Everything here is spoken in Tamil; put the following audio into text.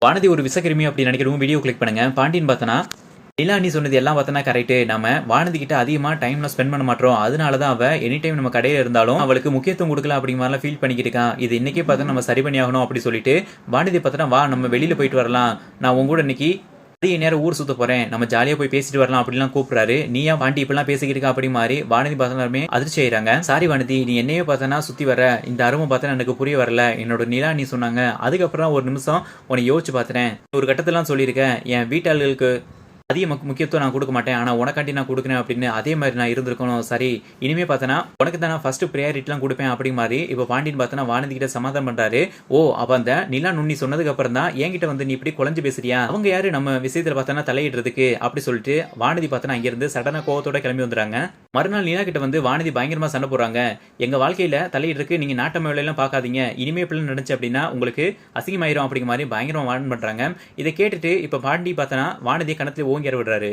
வானதி ஒரு விசக்கிருமி அப்படின்னு நினைக்கிறவங்க வீடியோ கிளிக் பண்ணுங்க. பாண்டியன் பார்த்தனா நிலா நீ சொன்னது எல்லாம் பார்த்தனா கரெக்ட். நம்ம வானதி கிட்ட அதிகமா டைம்ல ஸ்பெண்ட் பண்ண மாட்டோம். அதனாலதான் அவ எனி டைம் நம்ம கடையில இருந்தாலும் அவளுக்கு முக்கியத்துவம் கொடுக்கல அப்படிங்கிற மாதிரி ஃபீல் பண்ணிக்கிட்டு இருக்கான். இது இன்னைக்கே பார்த்தா நம்ம சரி பண்ணி ஆகணும் அப்படி சொல்லிட்டு வானதி பார்த்தனா வா நம்ம வெளியில போயிட்டு வரலாம். நான் உங்க கூட இன்னைக்கு அதிக நேரம் ஊர் சுத்த போறேன். நம்ம ஜாலியா போய் பேசிட்டு வரலாம் அப்படிலாம் கூப்பிடுறாரு. நீயா பாண்டி இப்பெல்லாம் பேசிக்கிட்டு இருக்கா அப்படி மாதிரி வானதி பார்த்தனாலுமே அதிர்ச்சி ஆயிராங்க. சாரி வானதி, நீ என்னையே பார்த்தனா சுத்தி வர இந்த அருமை பார்த்தா எனக்கு புரிய வரல. என்னோட நிலா நீ சொன்னாங்க. அதுக்கப்புறம் ஒரு நிமிஷம் உன்னை யோசிச்சு பார்த்தேன். ஒரு கட்டத்தெல்லாம் சொல்லியிருக்கேன் என் வீட்டாளர்களுக்கு அதிக முக்கியத்துவம் நான் கொடுக்க மாட்டேன். ஆனா உனக்காண்டி நான் கொடுக்குறேன் அப்படின்னு அதே மாதிரி நான் இருந்திருக்கணும். சரி இனிமே பார்த்தனா உனக்கு தான் நான் ஃபர்ஸ்ட் ப்ரையாரிட்டிலாம் கொடுப்பேன் அப்படி மாதிரி இப்போ பாண்டியன் பார்த்தனா வானதி கிட்ட சமாதானம் பண்றாரு. ஓ அப்ப அந்த நிலா நுண்ணி சொன்னதுக்கு அப்புறம் தான் என்கிட்ட வந்து நீ இப்படி குழஞ்சு பேசுறியா? அவங்க யாரு நம்ம விஷயத்துல பார்த்தனா தலையிடுறதுக்கு அப்படி சொல்லிட்டு வானதி பார்த்தனா அங்கிருந்து சடனா கோவத்தோட கிளம்பி வந்துறாங்க. மறுநாள் நிலா கிட்ட வந்து வானதி பயங்கரமா சண்டை போடுறாங்க. எங்க வாழ்க்கையில தலையிடுறதுக்கு நீங்க நாட்டம் வேலையெல்லாம் பார்க்காதீங்க. இனிமே இப்படி நடந்துச்சு அப்படின்னா உங்களுக்கு அசிங்கமாயிரும் அப்படிங்கிற மாதிரி பயங்கரமா வார்ன் பண்றாங்க. இதை கேட்டுட்டு இப்ப பாண்டி பார்த்தனா வானதி கணத்துல ஓங்கி விடுறாரு.